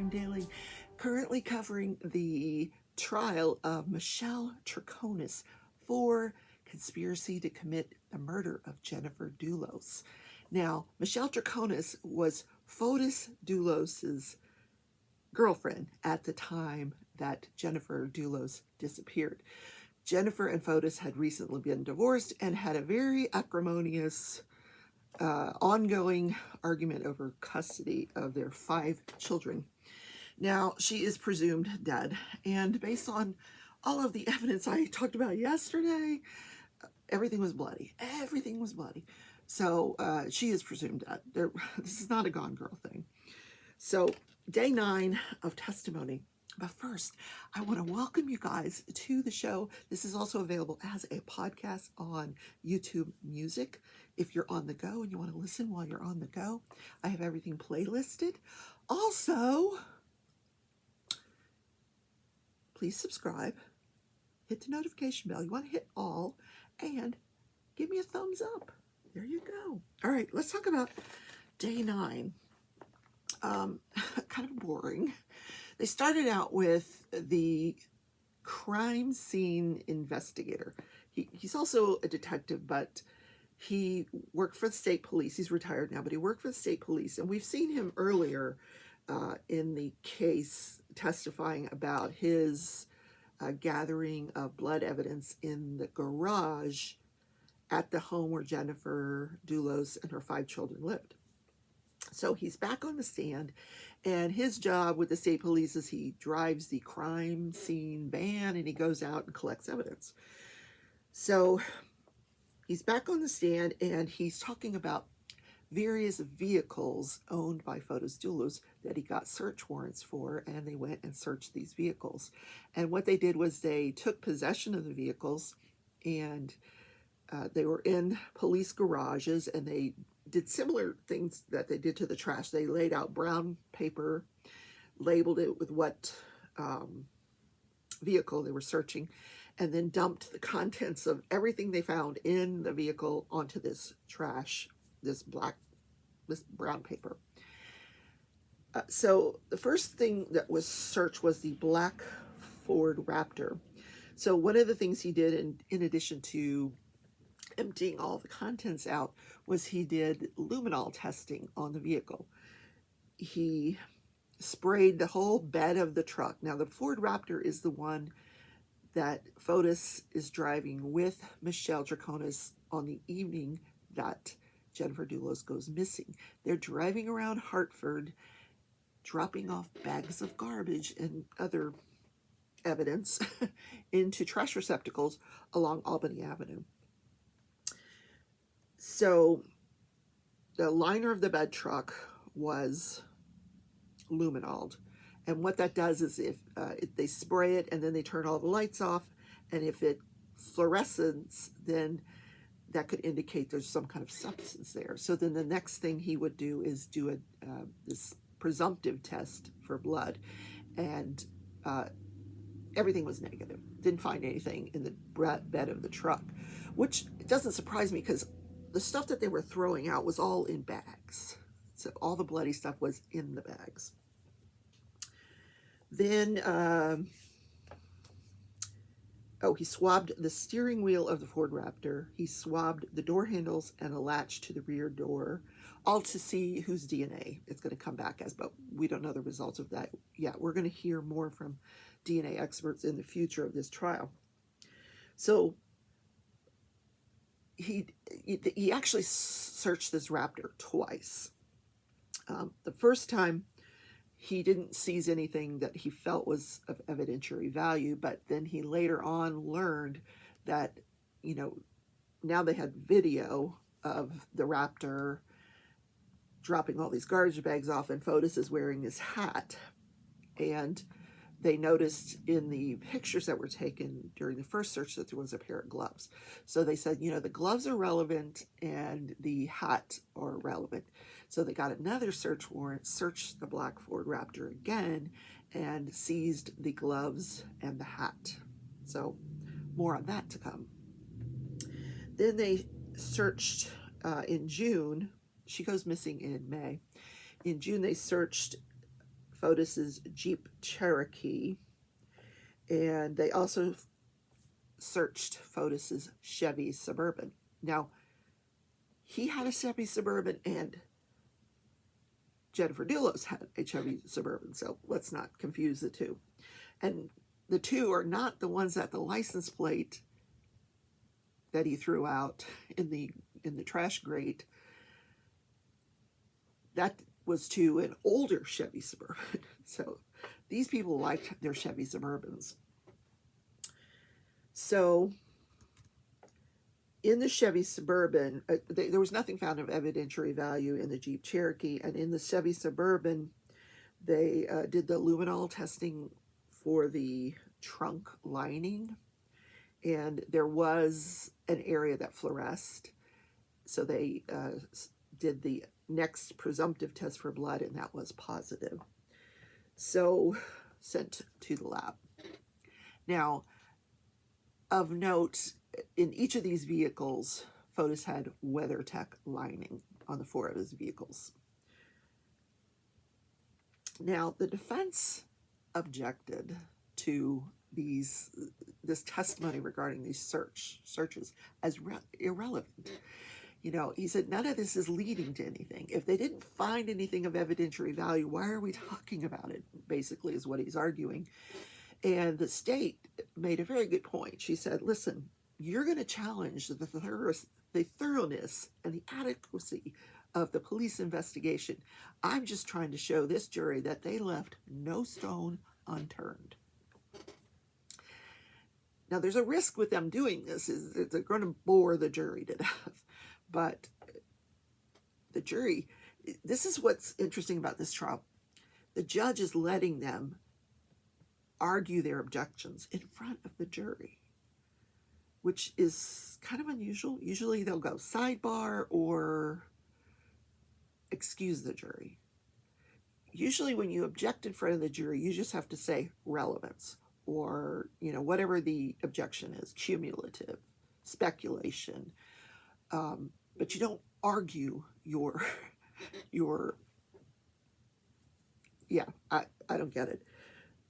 Crime Daily, currently covering the trial of Michelle Troconis for conspiracy to commit the murder of Jennifer Dulos. Now, Michelle Troconis was Fotis Dulos's girlfriend at the time that Jennifer Dulos disappeared. Jennifer and Fotis had recently been divorced and had a very acrimonious ongoing argument over custody of their 5 children. Now, she is presumed dead, and based on all of the evidence I talked about yesterday, everything was bloody. Everything was bloody. So she is presumed dead. This is not a Gone Girl thing. So day 9 of testimony. But first, I want to welcome you guys to the show. This is also available as a podcast on YouTube Music. If you're on the go and you want to listen while you're on the go, I have everything playlisted. Also, please subscribe, hit the notification bell. You want to hit all, and give me a thumbs up. There you go. All right, let's talk about day 9. Kind of boring. They started out with the crime scene investigator. He's also a detective, but he worked for the state police. He's retired now, but he worked for the state police. And we've seen him earlier in the case testifying about his gathering of blood evidence in the garage at the home where Jennifer Dulos and her 5 children lived. So he's back on the stand, and his job with the state police is he drives the crime scene van and he goes out and collects evidence. So he's back on the stand and he's talking about various vehicles owned by Fotis Dulos that he got search warrants for, and they went and searched these vehicles. And what they did was they took possession of the vehicles, and they were in police garages, and they did similar things that they did to the trash. They laid out brown paper, labeled it with what vehicle they were searching, and then dumped the contents of everything they found in the vehicle onto this trash, this brown paper. So the first thing that was searched was the black Ford Raptor. So one of the things he did, in addition to emptying all the contents out, was he did luminol testing on the vehicle. He sprayed the whole bed of the truck. Now, the Ford Raptor is the one that Fotis is driving with Michelle Troconis on the evening that Jennifer Dulos goes missing. They're driving around Hartford, dropping off bags of garbage and other evidence into trash receptacles along Albany Avenue. So the liner of the bed truck was luminoled. And what that does is if they spray it and then they turn all the lights off, and if it fluoresces, then that could indicate there's some kind of substance there. So then the next thing he would do is do this presumptive test for blood, and everything was negative. Didn't find anything in the bed of the truck, which doesn't surprise me because the stuff that they were throwing out was all in bags. So all the bloody stuff was in the bags. Then, he swabbed the steering wheel of the Ford Raptor. He swabbed the door handles and a latch to the rear door, all to see whose DNA it's going to come back as, but we don't know the results of that yet. We're going to hear more from DNA experts in the future of this trial. So he actually searched this Raptor twice. The first time, he didn't seize anything that he felt was of evidentiary value, but then he later on learned that, now they had video of the Raptor dropping all these garbage bags off, and Fotis is wearing this hat. And they noticed in the pictures that were taken during the first search that there was a pair of gloves. So they said, the gloves are relevant and the hat are relevant. So they got another search warrant, searched the black Ford Raptor again, and seized the gloves and the hat. So more on that to come. Then they searched in June. She goes missing in May. In June, they searched Fotis's Jeep Cherokee, and they also searched Fotis's Chevy Suburban. Now, he had a Chevy Suburban, and Jennifer Dulos had a Chevy Suburban, so let's not confuse the two. And the two are not the ones that the license plate that he threw out in the trash grate. That was to an older Chevy Suburban. So these people liked their Chevy Suburbans. So in the Chevy Suburban, there was nothing found of evidentiary value in the Jeep Cherokee. And in the Chevy Suburban, they did the luminol testing for the trunk lining. And there was an area that fluoresced. So they did the next presumptive test for blood, and that was positive. So sent to the lab. Now, of note, in each of these vehicles, Fotis had WeatherTech lining on the 4 of his vehicles. Now, the defense objected to this testimony regarding these searches as irrelevant. You know, he said, none of this is leading to anything. If they didn't find anything of evidentiary value, why are we talking about it? Basically is what he's arguing. And the state made a very good point. She said, listen, you're going to challenge the thoroughness and the adequacy of the police investigation. I'm just trying to show this jury that they left no stone unturned. Now, there's a risk with them doing this, is that they're going to bore the jury to death. But the jury, this is what's interesting about this trial. The judge is letting them argue their objections in front of the jury, which is kind of unusual. Usually they'll go sidebar or excuse the jury. Usually when you object in front of the jury, you just have to say relevance, or, you know, whatever the objection is, cumulative, speculation. But you don't argue your yeah, I don't get it.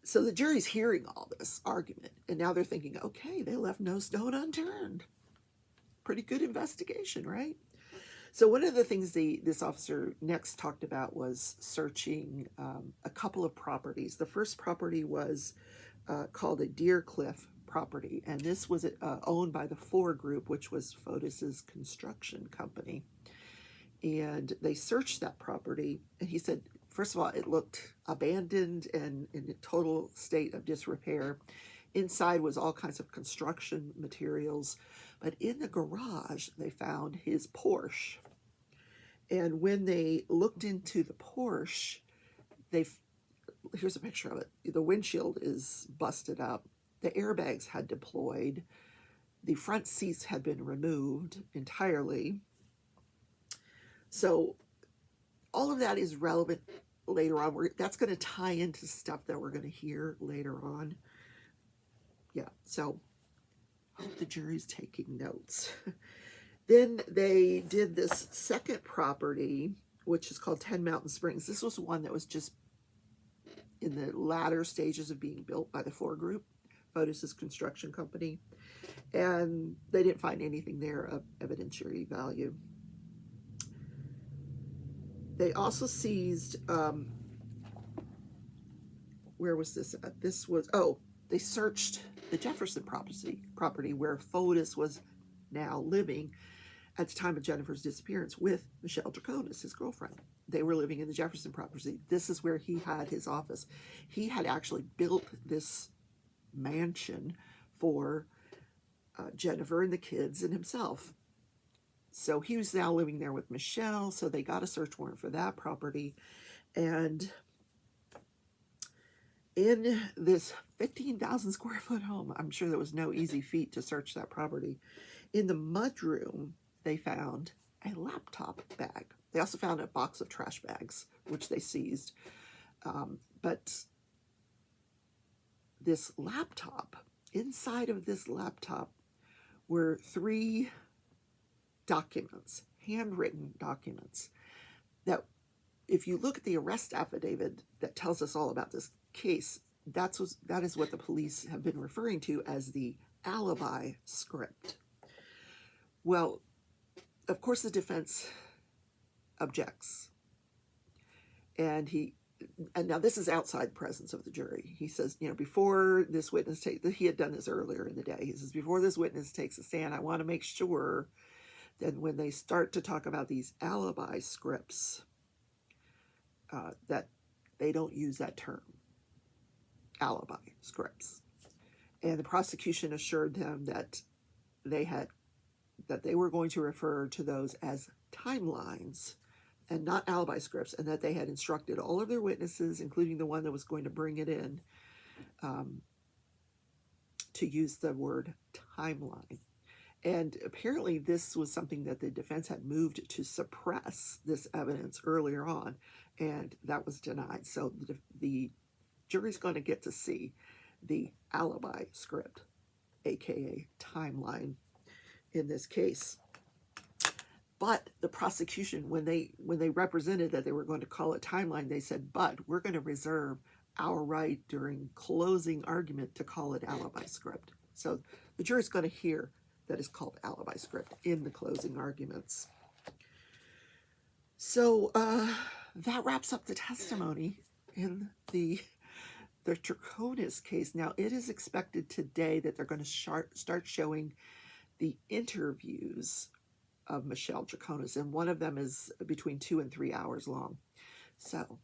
So the jury's hearing all this argument, and now they're thinking, okay, they left no stone unturned. Pretty good investigation, right? So one of the things this officer next talked about was searching a couple of properties. The first property was called a Deer Cliff property, and this was owned by the Ford Group, which was Fotis's construction company. And they searched that property, and he said, first of all, it looked abandoned and in a total state of disrepair. Inside was all kinds of construction materials, but in the garage they found his Porsche. And when they looked into the Porsche, here's a picture of it. The windshield is busted up. The airbags had deployed. The front seats had been removed entirely. So all of that is relevant later on. That's going to tie into stuff that we're going to hear later on. Yeah, so hope the jury's taking notes. Then they did this second property, which is called 10 Mountain Springs. This was one that was just in the latter stages of being built by the Ford Group, Fotis's construction company. And they didn't find anything there of evidentiary value. They also seized, where was this at? This was, they searched the Jefferson property where Fotis was now living at the time of Jennifer's disappearance with Michelle Draconis, his girlfriend. They were living in the Jefferson property. This is where he had his office. He had actually built this mansion for Jennifer and the kids and himself. So he was now living there with Michelle, so they got a search warrant for that property. And in this 15,000 square foot home, I'm sure there was no easy feat to search that property. In the mudroom, they found a laptop bag. They also found a box of trash bags, which they seized. But this laptop, inside of this laptop were 3 documents, handwritten documents, that if you look at the arrest affidavit that tells us all about this case, that is what the police have been referring to as the alibi script. Well, of course the defense objects. And now this is outside the presence of the jury. He says, before this witness he had done this earlier in the day. He says, before this witness takes a stand, I want to make sure that when they start to talk about these alibi scripts, that they don't use that term, alibi scripts. And the prosecution assured them that they were going to refer to those as timelines and not alibi scripts, and that they had instructed all of their witnesses, including the one that was going to bring it in, to use the word timeline. And apparently this was something that the defense had moved to suppress this evidence earlier on, and that was denied. So the jury's going to get to see the alibi script, aka timeline, in this case. But the prosecution, when they represented that they were going to call it timeline, they said, but we're going to reserve our right during closing argument to call it alibi script. So the jury's going to hear that it's called alibi script in the closing arguments. So that wraps up the testimony in the Troconis case. Now, it is expected today that they're going to start showing the interviews of Michelle Troconis, and one of them is between 2 and 3 hours long. So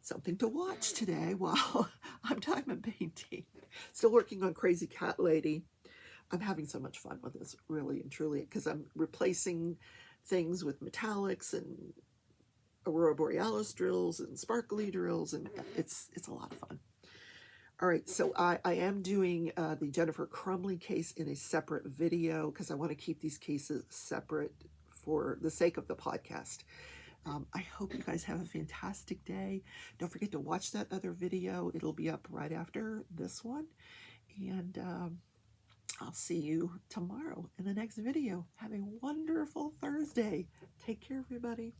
something to watch today while I'm diamond painting. Still working on Crazy Cat Lady. I'm having so much fun with this, really and truly, because I'm replacing things with metallics and Aurora Borealis drills and sparkly drills, and it's a lot of fun. All right, so I am doing the Jennifer Crumley case in a separate video because I want to keep these cases separate for the sake of the podcast. I hope you guys have a fantastic day. Don't forget to watch that other video. It'll be up right after this one. And I'll see you tomorrow in the next video. Have a wonderful Thursday. Take care, everybody.